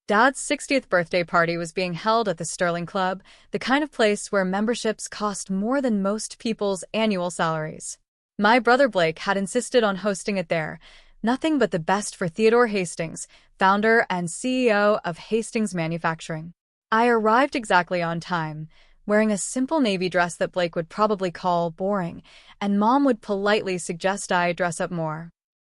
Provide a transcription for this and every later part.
Dad's 60th birthday party was being held at the Sterling Club, the kind of place where memberships cost more than most people's annual salaries. My brother Blake had insisted on hosting it there. Nothing but the best for Theodore Hastings, founder and CEO of Hastings Manufacturing. I arrived exactly on time, wearing a simple navy dress that Blake would probably call boring, and Mom would politely suggest I dress up more.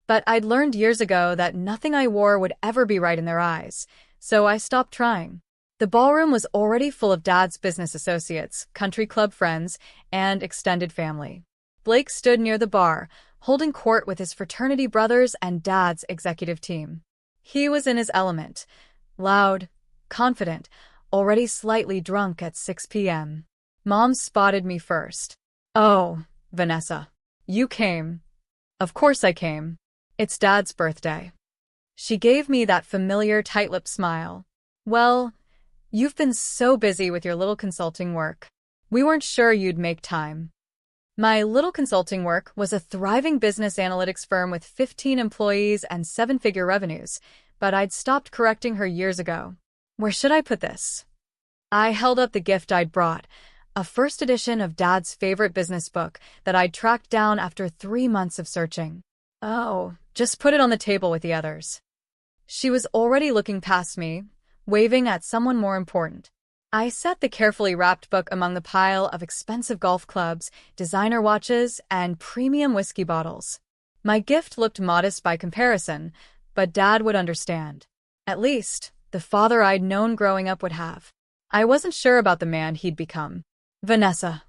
But I'd learned years ago that nothing I wore would ever be right in their eyes, so I stopped trying. The ballroom was already full of Dad's business associates, country club friends, and extended family. Blake stood near the bar, holding court with his fraternity brothers and Dad's executive team. He was in his element, loud, confident, already slightly drunk at 6 p.m. Mom spotted me first. "Oh, Vanessa. You came." "Of course I came. It's Dad's birthday." She gave me that familiar tight-lipped smile. "Well, you've been so busy with your little consulting work. We weren't sure you'd make time." My little consulting work was a thriving business analytics firm with 15 employees and seven-figure revenues, but I'd stopped correcting her years ago. Where should I put this? I held up the gift I'd brought, a first edition of Dad's favorite business book that I'd tracked down after 3 months of searching. "Oh, just put it on the table with the others." She was already looking past me, waving at someone more important. I set the carefully wrapped book among the pile of expensive golf clubs, designer watches, and premium whiskey bottles. My gift looked modest by comparison, but Dad would understand. At least, the father I'd known growing up would have. I wasn't sure about the man he'd become. "Vanessa."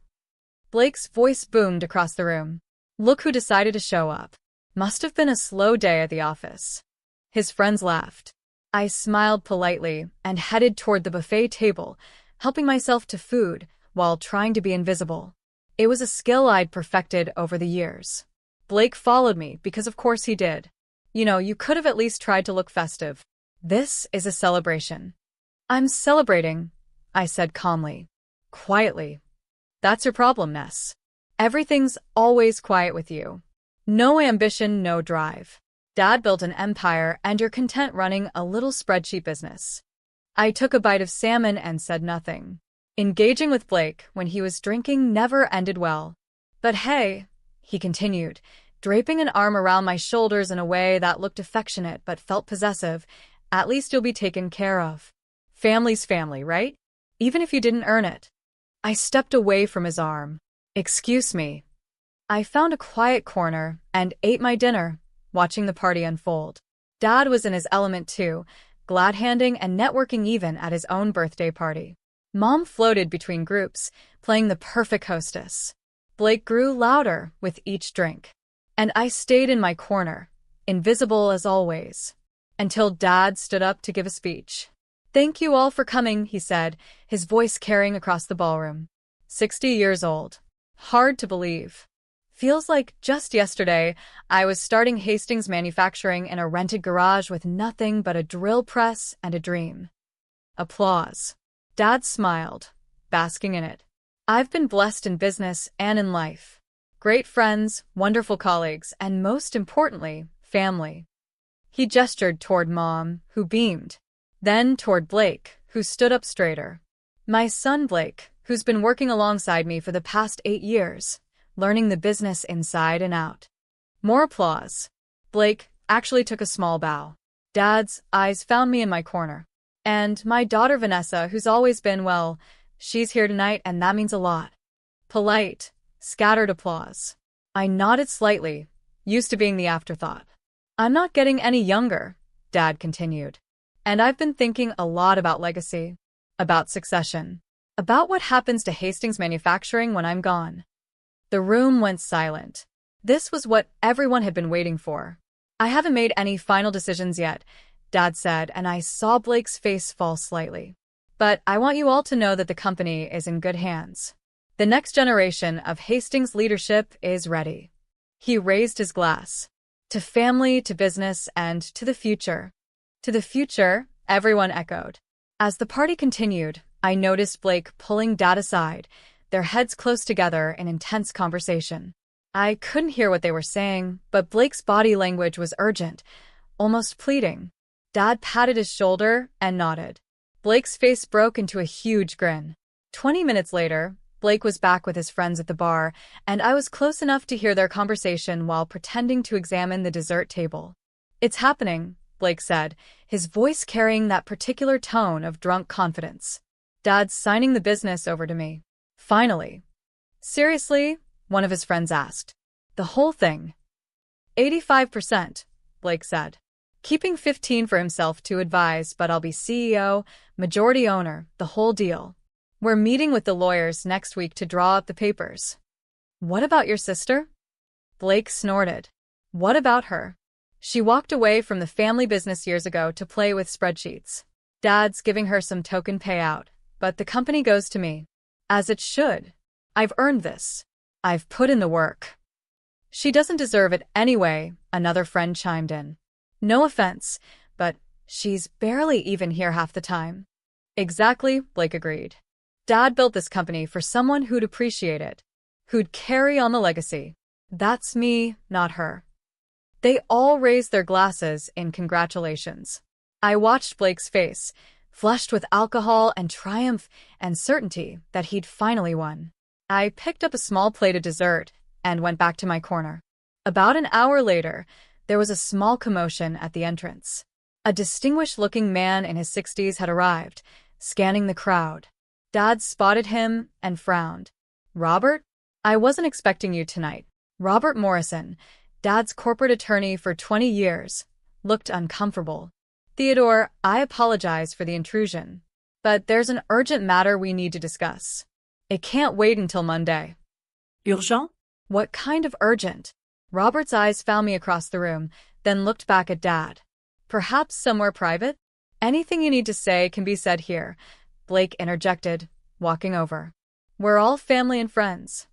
Blake's voice boomed across the room. "Look who decided to show up. Must have been a slow day at the office." His friends laughed. I smiled politely and headed toward the buffet table, helping myself to food while trying to be invisible. It was a skill I'd perfected over the years. Blake followed me because of course he did. You could have at least tried to look festive. This is a celebration." "I'm celebrating," I said calmly. "Quietly. That's your problem, Ness. Everything's always quiet with you. No ambition, no drive. Dad built an empire and you're content running a little spreadsheet business." I took a bite of salmon and said nothing. Engaging with Blake when he was drinking never ended well. "But hey," he continued, draping an arm around my shoulders in a way that looked affectionate but felt possessive, "at least you'll be taken care of. Family's family, right? Even if you didn't earn it." I stepped away from his arm. "Excuse me." I found a quiet corner and ate my dinner, watching the party unfold. Dad was in his element too, glad-handing and networking even at his own birthday party. Mom floated between groups, playing the perfect hostess. Blake grew louder with each drink. And I stayed in my corner, invisible as always, until Dad stood up to give a speech. "Thank you all for coming," he said, his voice carrying across the ballroom. 60 years old. Hard to believe. Feels like just yesterday I was starting Hastings Manufacturing in a rented garage with nothing but a drill press and a dream. Applause. Dad smiled, basking in it. I've been blessed in business and in life. Great friends, wonderful colleagues, and most importantly, family. He gestured toward Mom, who beamed. Then toward Blake, who stood up straighter. My son Blake, who's been working alongside me for the past 8 years. Learning the business inside and out. More applause. Blake actually took a small bow. Dad's eyes found me in my corner. And my daughter Vanessa, who's always been, well, she's here tonight and that means a lot. Polite, scattered applause. I nodded slightly, used to being the afterthought. "I'm not getting any younger," Dad continued. "And I've been thinking a lot about legacy, about succession, about what happens to Hastings Manufacturing when I'm gone." The room went silent. This was what everyone had been waiting for. "I haven't made any final decisions yet," Dad said, and I saw Blake's face fall slightly. "But I want you all to know that the company is in good hands. The next generation of Hastings leadership is ready." He raised his glass. "To family, to business, and to the future." "To the future," everyone echoed. As the party continued, I noticed Blake pulling Dad aside, their heads close together in intense conversation. I couldn't hear what they were saying, but Blake's body language was urgent, almost pleading. Dad patted his shoulder and nodded. Blake's face broke into a huge grin. 20 minutes later, Blake was back with his friends at the bar, and I was close enough to hear their conversation while pretending to examine the dessert table. "It's happening," Blake said, his voice carrying that particular tone of drunk confidence. "Dad's signing the business over to me. Finally." "Seriously?" one of his friends asked. "The whole thing?" 85%, Blake said. "Keeping 15 for himself to advise, but I'll be CEO, majority owner, the whole deal. We're meeting with the lawyers next week to draw up the papers." "What about your sister?" Blake snorted. "What about her? She walked away from the family business years ago to play with spreadsheets. Dad's giving her some token payout, but the company goes to me. As it should. I've earned this. I've put in the work." "She doesn't deserve it anyway," another friend chimed in. "No offense, but she's barely even here half the time." "Exactly," Blake agreed. "Dad built this company for someone who'd appreciate it, who'd carry on the legacy. That's me, not her." They all raised their glasses in congratulations. I watched Blake's face, flushed with alcohol and triumph and certainty that he'd finally won. I picked up a small plate of dessert and went back to my corner. About an hour later, there was a small commotion at the entrance. A distinguished-looking man in his 60s had arrived, scanning the crowd. Dad spotted him and frowned. "Robert? I wasn't expecting you tonight." Robert Morrison, Dad's corporate attorney for 20 years, looked uncomfortable. "Theodore, I apologize for the intrusion, but there's an urgent matter we need to discuss. It can't wait until Monday." Urgent? "What kind of urgent?" Robert's eyes found me across the room, then looked back at Dad. "Perhaps somewhere private?" "Anything you need to say can be said here," Blake interjected, walking over. "We're all family and friends."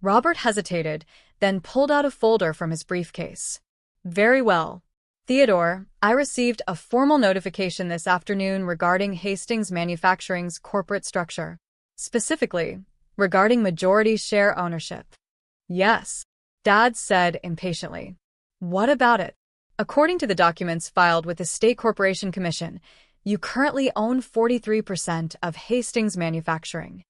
Robert hesitated, then pulled out a folder from his briefcase. "Very well. Theodore, I received a formal notification this afternoon regarding Hastings Manufacturing's corporate structure. Specifically, regarding majority share ownership." "Yes," Dad said impatiently. "What about it?" "According to the documents filed with the State Corporation Commission, you currently own 43% of Hastings Manufacturing."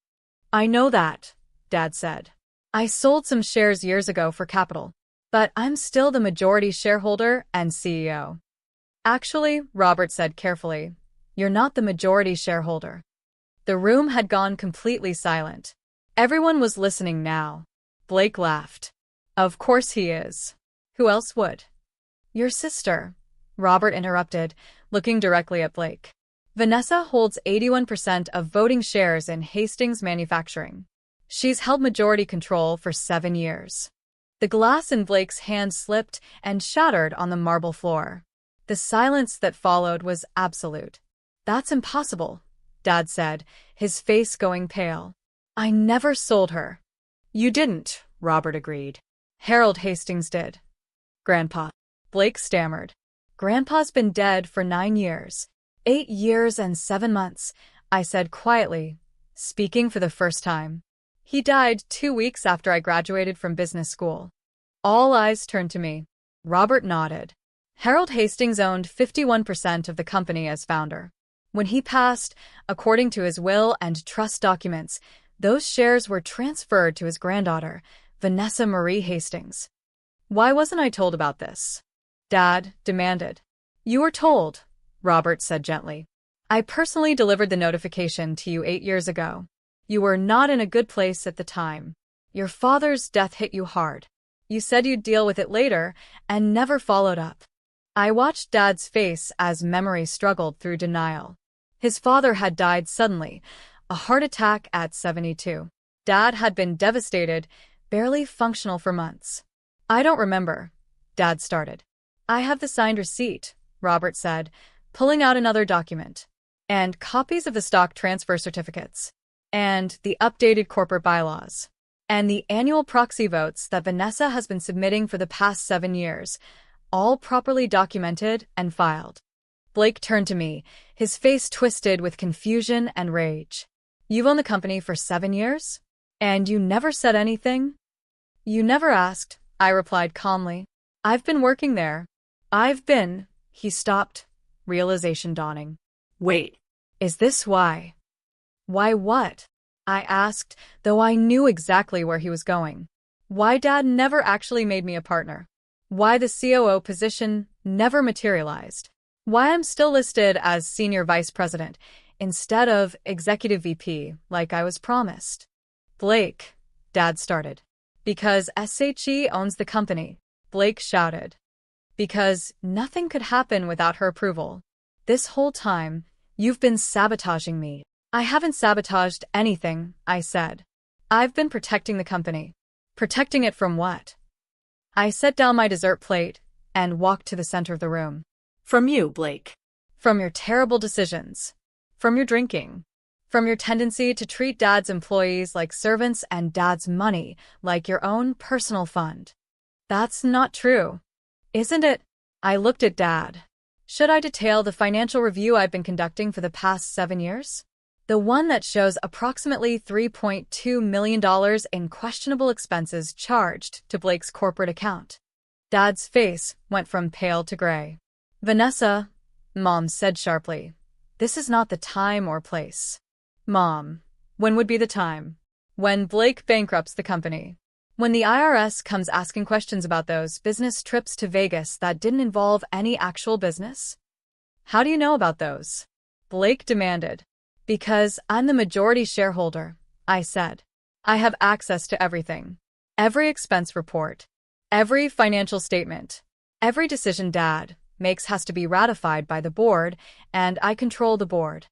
"I know that," Dad said. "I sold some shares years ago for capital, but I'm still the majority shareholder and CEO." "Actually," Robert said carefully, "you're not the majority shareholder." The room had gone completely silent. Everyone was listening now. Blake laughed. "Of course he is. Who else would?" "Your sister," Robert interrupted, looking directly at Blake. "Vanessa holds 81% of voting shares in Hastings Manufacturing. She's held majority control for 7 years." The glass in Blake's hand slipped and shattered on the marble floor. The silence that followed was absolute. "That's impossible," Dad said, his face going pale. "I never sold her." "You didn't," Robert agreed. "Harold Hastings did." "Grandpa," Blake stammered. "Grandpa's been dead for 9 years. 8 years and 7 months, I said quietly, speaking for the first time. "He died 2 weeks after I graduated from business school." All eyes turned to me. Robert nodded. "Harold Hastings owned 51% of the company as founder. When he passed, according to his will and trust documents, those shares were transferred to his granddaughter, Vanessa Marie Hastings." "Why wasn't I told about this?" Dad demanded. "You were told," Robert said gently. "I personally delivered the notification to you 8 years ago. You were not in a good place at the time. Your father's death hit you hard. You said you'd deal with it later and never followed up." I watched Dad's face as memory struggled through denial. His father had died suddenly, a heart attack at 72. Dad had been devastated, barely functional for months. "I don't remember," Dad started. "I have the signed receipt," Robert said, pulling out another document. "And copies of the stock transfer certificates. And the updated corporate bylaws. And the annual proxy votes that Vanessa has been submitting for the past 7 years, all properly documented and filed." Blake turned to me, his face twisted with confusion and rage. "You've owned the company for 7 years? And you never said anything?" "You never asked," I replied calmly. "I've been working there." He stopped, realization dawning. Wait, Is this why? Why what? I asked, though I knew exactly where he was going. Why Dad never actually made me a partner? Why the COO position never materialized? Why I'm still listed as Senior Vice President instead of Executive VP like I was promised? Blake, Dad started. Because SHE owns the company, Blake shouted. Because nothing could happen without her approval. This whole time, you've been sabotaging me. I haven't sabotaged anything, I said. I've been protecting the company. Protecting it from what? I set down my dessert plate and walked to the center of the room. from you, Blake. From your terrible decisions. From your drinking. From your tendency to treat Dad's employees like servants and Dad's money like your own personal fund. That's not true. Isn't it? I looked at Dad. Should I detail the financial review I've been conducting for the past 7 years? The one that shows approximately $3.2 million in questionable expenses charged to Blake's corporate account. Dad's face went from pale to gray. Vanessa, Mom said sharply, this is not the time or place. Mom, when would be the time? When Blake bankrupts the company. When the IRS comes asking questions about those business trips to Vegas that didn't involve any actual business? How do you know about those? Blake demanded. Because I'm the majority shareholder, I said. I have access to everything. Every expense report. Every financial statement. Every decision Dad makes has to be ratified by the board, and I control the board.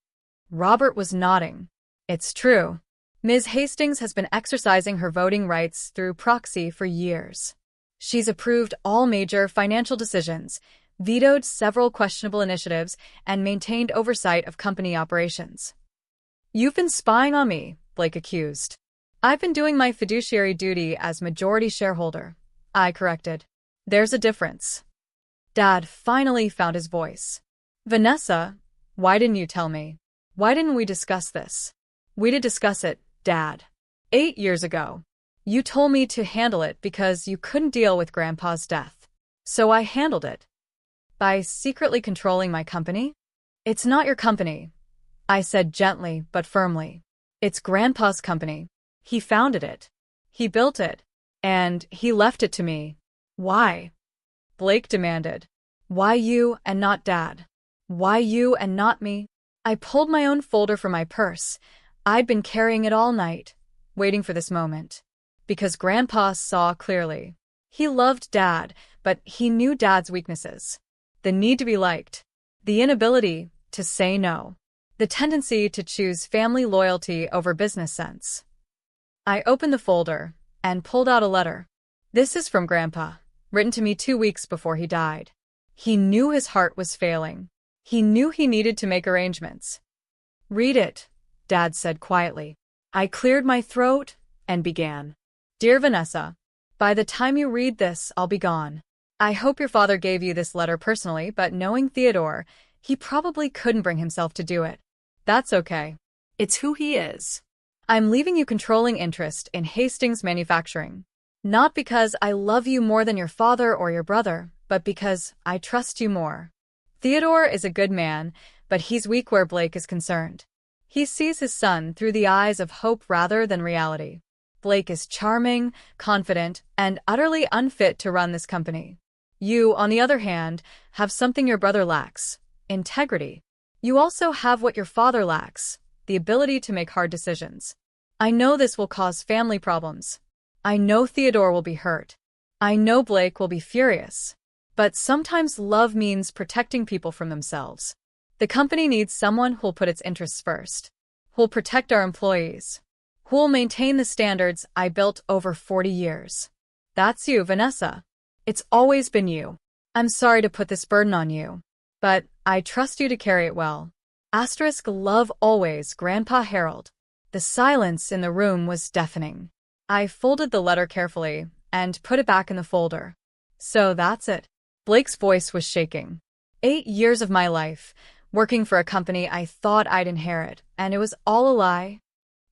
Robert was nodding. It's true. Ms. Hastings has been exercising her voting rights through proxy for years. She's approved all major financial decisions, vetoed several questionable initiatives, and maintained oversight of company operations. You've been spying on me, Blake accused. I've been doing my fiduciary duty as majority shareholder, I corrected. There's a difference. Dad finally found his voice. Vanessa, why didn't you tell me? Why didn't we discuss this? We did discuss it, Dad. 8 years ago. You told me to handle it because you couldn't deal with Grandpa's death. So I handled it. By secretly controlling my company? It's not your company, I said gently but firmly. It's Grandpa's company. He founded it. He built it. And he left it to me. Why? Blake demanded. Why you and not Dad? Why you and not me? I pulled my own folder from my purse. I'd been carrying it all night, waiting for this moment. Because Grandpa saw clearly. He loved Dad, but he knew Dad's weaknesses. The need to be liked. The inability to say no. The tendency to choose family loyalty over business sense. I opened the folder and pulled out a letter. This is from Grandpa, written to me 2 weeks before he died. He knew his heart was failing. He knew he needed to make arrangements. Read it, Dad said quietly. I cleared my throat and began. Dear Vanessa, by the time you read this, I'll be gone. I hope your father gave you this letter personally, but knowing Theodore, he probably couldn't bring himself to do it. That's okay. It's who he is. I'm leaving you controlling interest in Hastings Manufacturing. Not because I love you more than your father or your brother, but because I trust you more. Theodore is a good man, but he's weak where Blake is concerned. He sees his son through the eyes of hope rather than reality. Blake is charming, confident, and utterly unfit to run this company. You, on the other hand, have something your brother lacks: integrity. You also have what your father lacks: the ability to make hard decisions. I know this will cause family problems. I know Theodore will be hurt. I know Blake will be furious. But sometimes love means protecting people from themselves. The company needs someone who'll put its interests first, who'll protect our employees, who'll maintain the standards I built over 40 years. That's you, Vanessa. It's always been you. I'm sorry to put this burden on you, but I trust you to carry it well. Asterisk love always, Grandpa Harold. The silence in the room was deafening. I folded the letter carefully and put it back in the folder. So that's it. Blake's voice was shaking. 8 years of my life, working for a company I thought I'd inherit, and it was all a lie.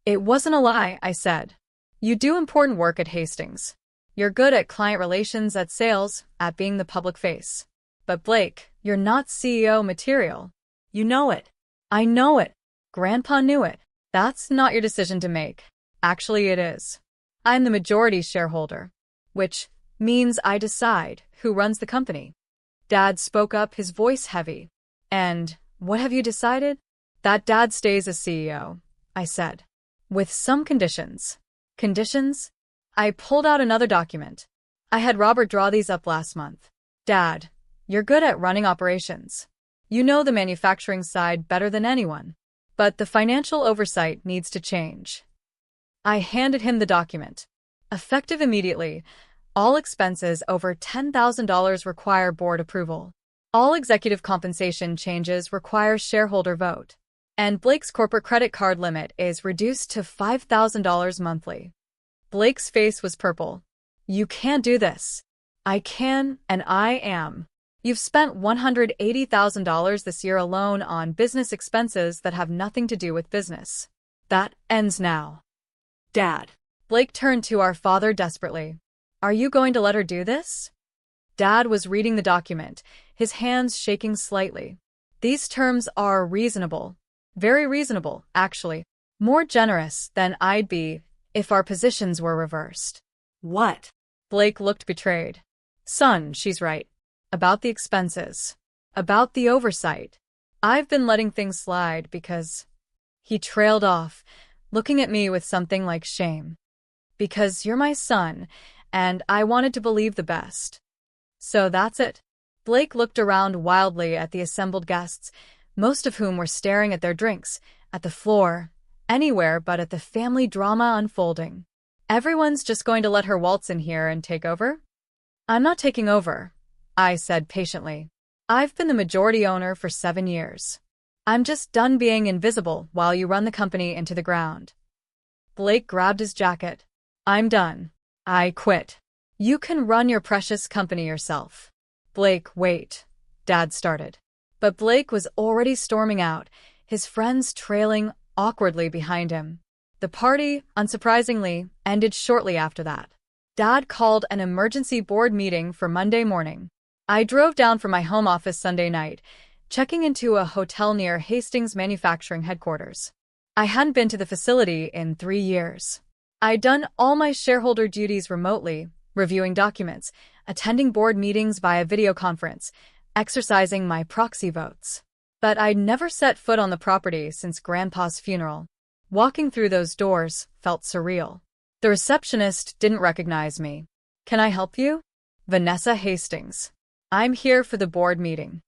It wasn't a lie, I said. You do important work at Hastings. You're good at client relations, at sales, at being the public face. But Blake, You're not CEO material. You know it. I know it. Grandpa knew it. That's not your decision to make. Actually, it is. I'm the majority shareholder, which means I decide who runs the company. Dad spoke up, his voice heavy. And what have you decided? That Dad stays as CEO, I said. With some conditions. Conditions? I pulled out another document. I had Robert draw these up last month. Dad, you're good at running operations. You know the manufacturing side better than anyone. But the financial oversight needs to change. I handed him the document. Effective immediately, all expenses over $10,000 require board approval. All executive compensation changes require shareholder vote. And Blake's corporate credit card limit is reduced to $5,000 monthly. Blake's face was purple. You can't do this. I can, and I am. You've spent $180,000 this year alone on business expenses that have nothing to do with business. That ends now. Dad. Blake turned to our father desperately. Are you going to let her do this? Dad was reading the document, his hands shaking slightly. These terms are reasonable. Very reasonable, actually. More generous than I'd be if our positions were reversed. What? Blake looked betrayed. Son, she's right. About the expenses. About the oversight. I've been letting things slide because... He trailed off, looking at me with something like shame. Because you're my son, and I wanted to believe the best. So that's it. Blake looked around wildly at the assembled guests, most of whom were staring at their drinks, at the floor, anywhere but at the family drama unfolding. Everyone's just going to let her waltz in here and take over? I'm not taking over, I said patiently. I've been the majority owner for 7 years. I'm just done being invisible while you run the company into the ground. Blake grabbed his jacket. I'm done. I quit. You can run your precious company yourself. Blake, wait. Dad started. But Blake was already storming out, his friends trailing awkwardly behind him. The party, unsurprisingly, ended shortly after that. Dad called an emergency board meeting for Monday morning. I drove down from my home office Sunday night, checking into a hotel near Hastings Manufacturing headquarters. I hadn't been to the facility in 3 years. I'd done all my shareholder duties remotely, reviewing documents, attending board meetings via video conference, exercising my proxy votes. But I'd never set foot on the property since Grandpa's funeral. Walking through those doors felt surreal. The receptionist didn't recognize me. Can I help you? Vanessa Hastings. I'm here for the board meeting.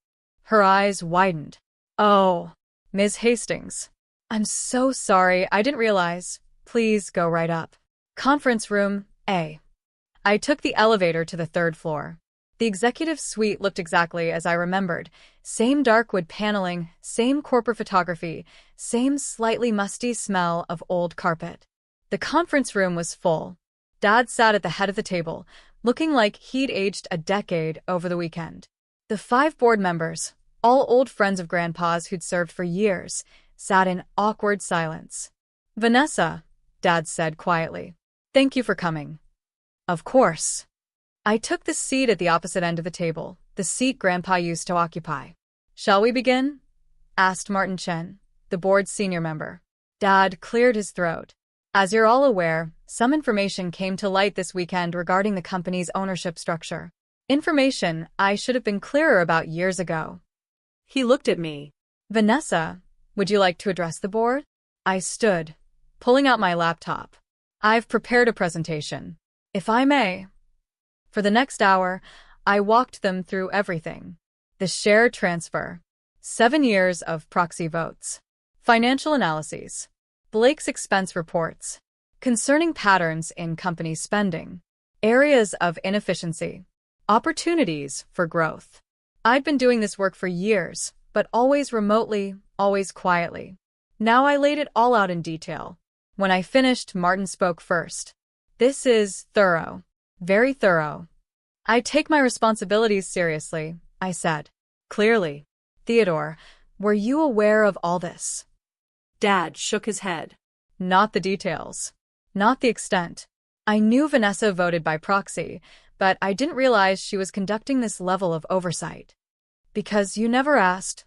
Her eyes widened. Oh, Ms. Hastings. I'm so sorry, I didn't realize. Please go right up. Conference room, A. I took the elevator to the 3rd floor. The executive suite looked exactly as I remembered. Same dark wood paneling, same corporate photography, same slightly musty smell of old carpet. The conference room was full. Dad sat at the head of the table, looking like he'd aged a decade over the weekend. The 5 board members, all old friends of Grandpa's who'd served for years, sat in awkward silence. Vanessa, Dad said quietly. Thank you for coming. Of course. I took the seat at the opposite end of the table, the seat Grandpa used to occupy. Shall we begin? Asked Martin Chen, the board's senior member. Dad cleared his throat. As you're all aware, some information came to light this weekend regarding the company's ownership structure. Information I should have been clearer about years ago. He looked at me. Vanessa, would you like to address the board? I stood, pulling out my laptop. I've prepared a presentation. If I may. For the next hour, I walked them through everything. The share transfer. 7 years of proxy votes. Financial analyses. Blake's expense reports. Concerning patterns in company spending. Areas of inefficiency. Opportunities for growth. I'd been doing this work for years, but always remotely, always quietly. Now I laid it all out in detail. When I finished, Martin spoke first. This is thorough. Very thorough. I take my responsibilities seriously, I said. Clearly. Theodore, were you aware of all this? Dad shook his head. Not the details. Not the extent. I knew Vanessa voted by proxy, but I didn't realize she was conducting this level of oversight. Because you never asked,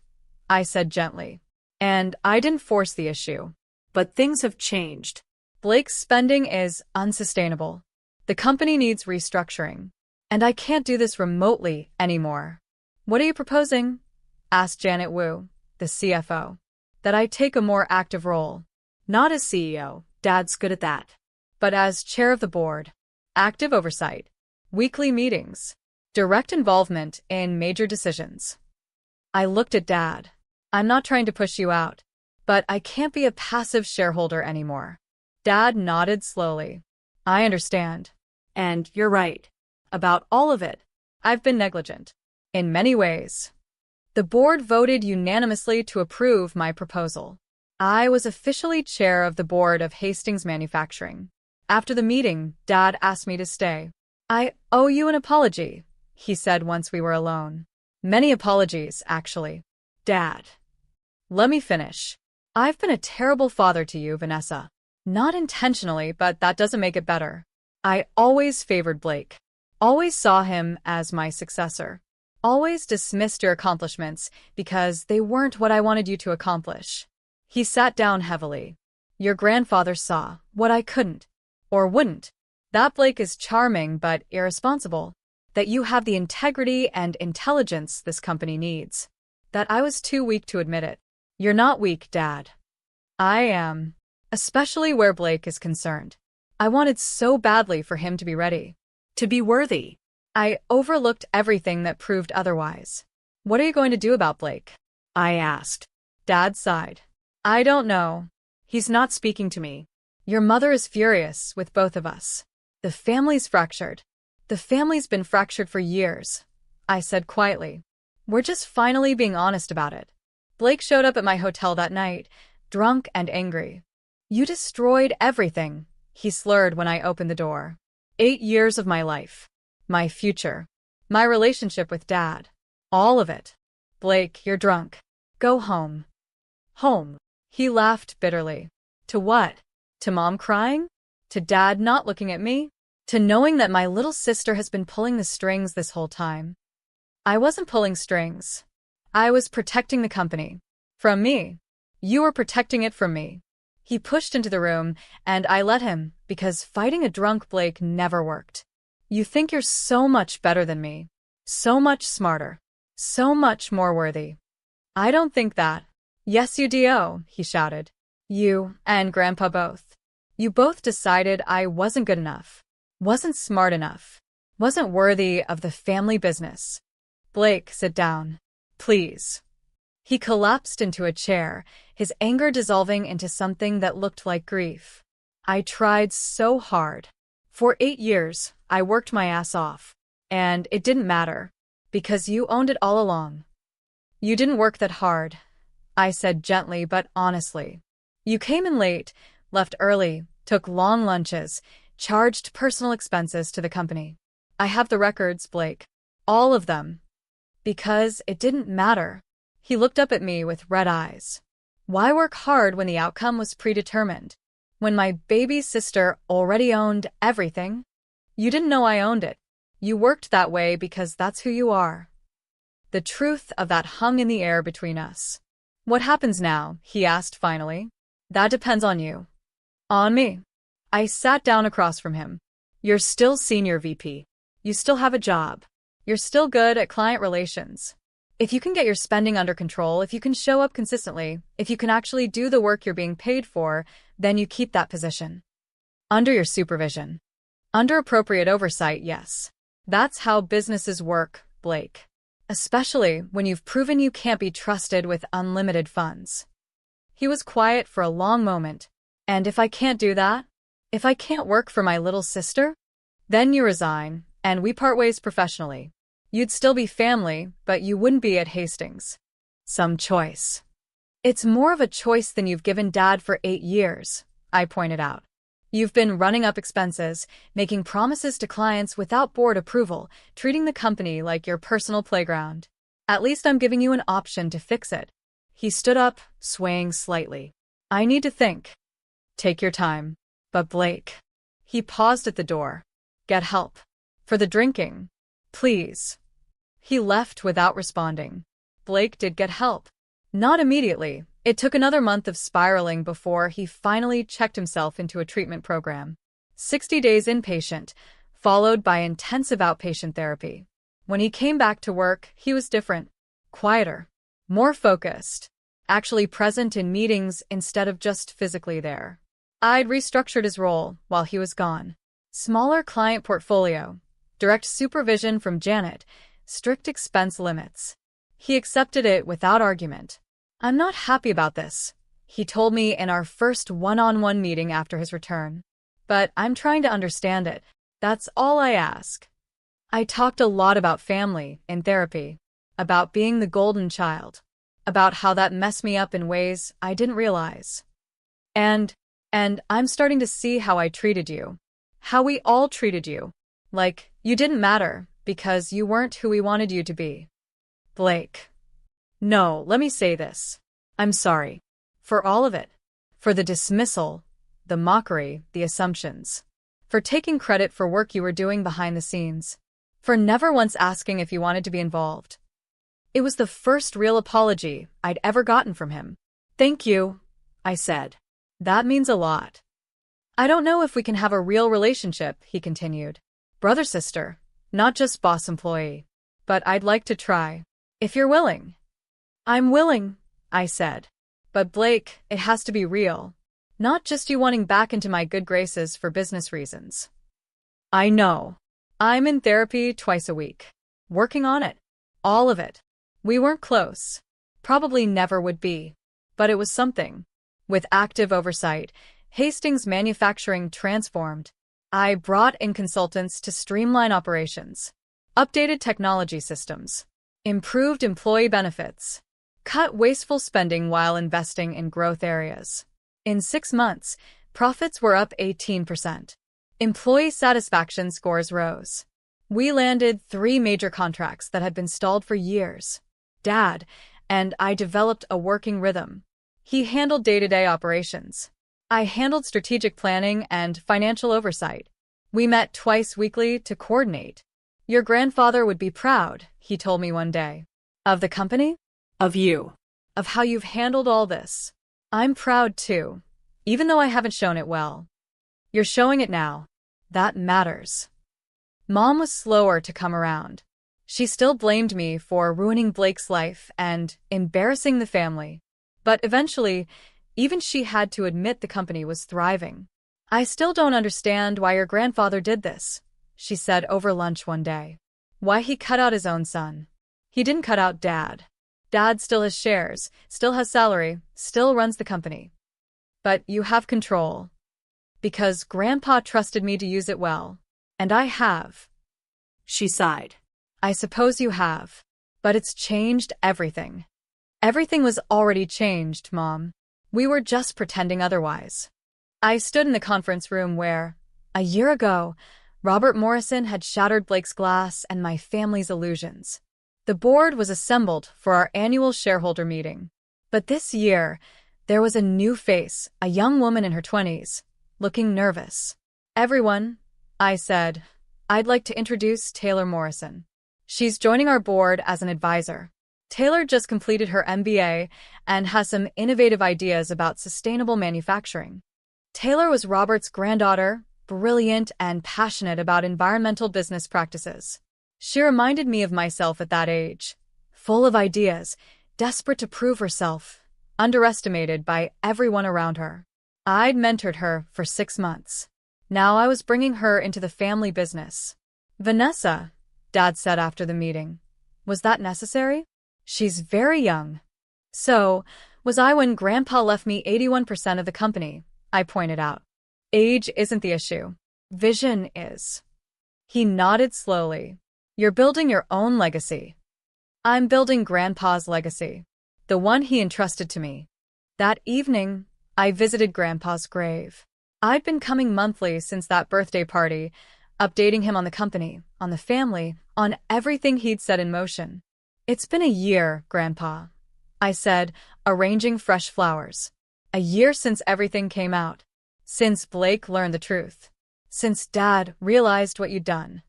I said gently. And I didn't force the issue. But things have changed. Blake's spending is unsustainable. The company needs restructuring. And I can't do this remotely anymore. What are you proposing? Asked Janet Wu, the CFO. That I take a more active role. Not as CEO, Dad's good at that. But as chair of the board. Active oversight. Weekly meetings. Direct involvement in major decisions. I looked at Dad. I'm not trying to push you out, but I can't be a passive shareholder anymore. Dad nodded slowly. I understand. And you're right. About all of it. I've been negligent. In many ways. The board voted unanimously to approve my proposal. I was officially chair of the board of Hastings Manufacturing. After the meeting, Dad asked me to stay. I owe you an apology, he said once we were alone. Many apologies, actually. Dad. Let me finish. I've been a terrible father to you, Vanessa. Not intentionally, but that doesn't make it better. I always favored Blake. Always saw him as my successor. Always dismissed your accomplishments because they weren't what I wanted you to accomplish. He sat down heavily. Your grandfather saw what I couldn't, or wouldn't. That Blake is charming but irresponsible. That you have the integrity and intelligence this company needs. That I was too weak to admit it. You're not weak, Dad. I am. Especially where Blake is concerned. I wanted so badly for him to be ready. To be worthy. I overlooked everything that proved otherwise. What are you going to do about Blake? I asked. Dad sighed. I don't know. He's not speaking to me. Your mother is furious with both of us. The family's fractured. The family's been fractured for years, I said quietly. We're just finally being honest about it. Blake showed up at my hotel that night, drunk and angry. You destroyed everything, he slurred when I opened the door. 8 years of my life. My future. My relationship with Dad. All of it. Blake, you're drunk. Go home. Home. He laughed bitterly. To what? To Mom crying? To Dad not looking at me? To knowing that my little sister has been pulling the strings this whole time? I wasn't pulling strings. I was protecting the company. From me. You were protecting it from me. He pushed into the room, and I let him, because fighting a drunk Blake never worked. You think you're so much better than me. So much smarter. So much more worthy. I don't think that. Yes, you do, he shouted. You and Grandpa both. You both decided I wasn't good enough. Wasn't smart enough. Wasn't worthy of the family business. Blake, sit down. Please. He collapsed into a chair, his anger dissolving into something that looked like grief. I tried so hard. For 8 years, I worked my ass off. And it didn't matter. Because you owned it all along. You didn't work that hard, I said gently but honestly. You came in late, left early, took long lunches, charged personal expenses to the company. I have the records, Blake. All of them. Because it didn't matter. He looked up at me with red eyes. Why work hard when the outcome was predetermined? When my baby sister already owned everything? You didn't know I owned it. You worked that way because that's who you are. The truth of that hung in the air between us. What happens now? He asked finally. That depends on you. On me. I sat down across from him. You're still senior VP. You still have a job. You're still good at client relations. If you can get your spending under control, if you can show up consistently, if you can actually do the work you're being paid for, then you keep that position. Under your supervision. Under appropriate oversight, yes. That's how businesses work, Blake. Especially when you've proven you can't be trusted with unlimited funds. He was quiet for a long moment. And if I can't do that? If I can't work for my little sister? Then you resign, and we part ways professionally. You'd still be family, but you wouldn't be at Hastings. Some choice. It's more of a choice than you've given Dad for 8 years, I pointed out. You've been running up expenses, making promises to clients without board approval, treating the company like your personal playground. At least I'm giving you an option to fix it. He stood up, swaying slightly. I need to think. Take your time. But Blake. He paused at the door. Get help. For the drinking. Please. He left without responding. Blake did get help. Not immediately. It took another month of spiraling before he finally checked himself into a treatment program. 60 days inpatient, followed by intensive outpatient therapy. When he came back to work, he was different. Quieter. More focused. Actually present in meetings instead of just physically there. I'd restructured his role while he was gone. Smaller client portfolio. Direct supervision from Janet. Strict expense limits. He accepted it without argument. "I'm not happy about this," he told me in our first one-on-one meeting after his return. "But I'm trying to understand it. That's all I ask." I talked a lot about family in therapy, about being the golden child, about how that messed me up in ways I didn't realize. And I'm starting to see how I treated you. How we all treated you. Like, you didn't matter because you weren't who we wanted you to be. Blake. No, let me say this. I'm sorry. For all of it. For the dismissal, the mockery, the assumptions. For taking credit for work you were doing behind the scenes. For never once asking if you wanted to be involved. It was the first real apology I'd ever gotten from him. "Thank you," I said. "That means a lot." "I don't know if we can have a real relationship," he continued. "Brother-sister, not just boss-employee. But I'd like to try. If you're willing." "I'm willing," I said. "But Blake, it has to be real. Not just you wanting back into my good graces for business reasons." "I know. I'm in therapy twice a week. Working on it. All of it. We weren't close. Probably never would be. But it was something. With active oversight, Hastings Manufacturing transformed. I brought in consultants to streamline operations. Updated technology systems. Improved employee benefits. Cut wasteful spending while investing in growth areas. In 6 months, profits were up 18%. Employee satisfaction scores rose. We landed 3 major contracts that had been stalled for years. Dad and I developed a working rhythm. He handled day-to-day operations. I handled strategic planning and financial oversight. We met twice weekly to coordinate. "Your grandfather would be proud," he told me one day. "Of the company?" Of you. "Of how you've handled all this." "I'm proud too, even though I haven't shown it well." "You're showing it now. That matters." Mom was slower to come around. She still blamed me for ruining Blake's life and embarrassing the family. But eventually, even she had to admit the company was thriving. "I still don't understand why your grandfather did this," she said over lunch one day. "Why he cut out his own son. He didn't cut out Dad. Dad still has shares, still has salary, still runs the company. But you have control. Because Grandpa trusted me to use it well. And I have." She sighed. "I suppose you have. But it's changed everything." "Everything was already changed, Mom. We were just pretending otherwise." I stood in the conference room where, a year ago, Robert Morrison had shattered Blake's glass and my family's illusions. The board was assembled for our annual shareholder meeting. But this year, there was a new face, a young woman in her 20s, looking nervous. "Everyone," I said, "I'd like to introduce Taylor Morrison. She's joining our board as an advisor." Taylor just completed her MBA and has some innovative ideas about sustainable manufacturing. Taylor was Robert's granddaughter, brilliant and passionate about environmental business practices. She reminded me of myself at that age, full of ideas, desperate to prove herself, underestimated by everyone around her. I'd mentored her for 6 months. Now I was bringing her into the family business. "Vanessa," Dad said after the meeting. "Was that necessary? She's very young." "So, was I when Grandpa left me 81% of the company," I pointed out. "Age isn't the issue. Vision is." He nodded slowly. "You're building your own legacy." "I'm building Grandpa's legacy. The one he entrusted to me." That evening, I visited Grandpa's grave. I'd been coming monthly since that birthday party, updating him on the company, on the family, on everything he'd set in motion. "It's been a year, Grandpa," I said, arranging fresh flowers. "A year since everything came out. Since Blake learned the truth. Since Dad realized what you'd done."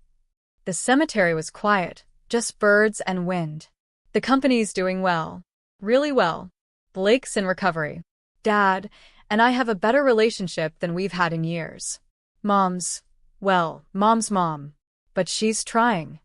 The cemetery was quiet, just birds and wind. The company's doing well. Really well. Blake's in recovery. Dad and I have a better relationship than we've had in years. Mom's mom. But she's trying.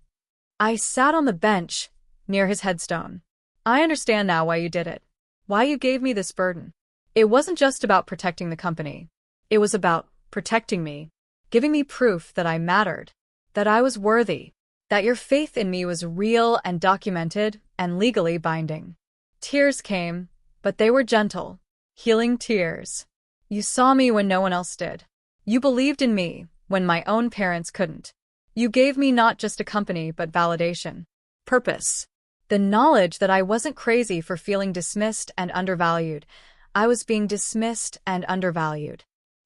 I sat on the bench near his headstone. I understand now why you did it. Why you gave me this burden. It wasn't just about protecting the company. It was about protecting me, giving me proof that I mattered, that I was worthy, that your faith in me was real and documented and legally binding. Tears came, but they were gentle, healing tears. You saw me when no one else did. You believed in me when my own parents couldn't. You gave me not just a company but validation, purpose. The knowledge that I wasn't crazy for feeling dismissed and undervalued. I was being dismissed and undervalued.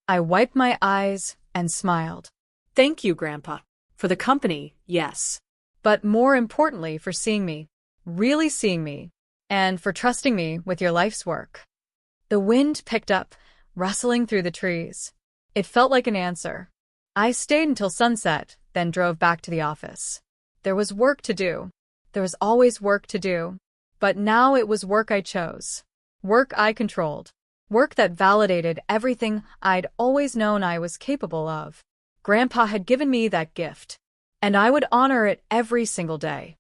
I wiped my eyes and smiled. Thank you, Grandpa. For the company, yes. But more importantly, for seeing me, really seeing me, and for trusting me with your life's work. The wind picked up, rustling through the trees. It felt like an answer. I stayed until sunset, then drove back to the office. There was work to do. There was always work to do. But now it was work I chose. Work I controlled. Work that validated everything I'd always known I was capable of. Grandpa had given me that gift, and I would honor it every single day.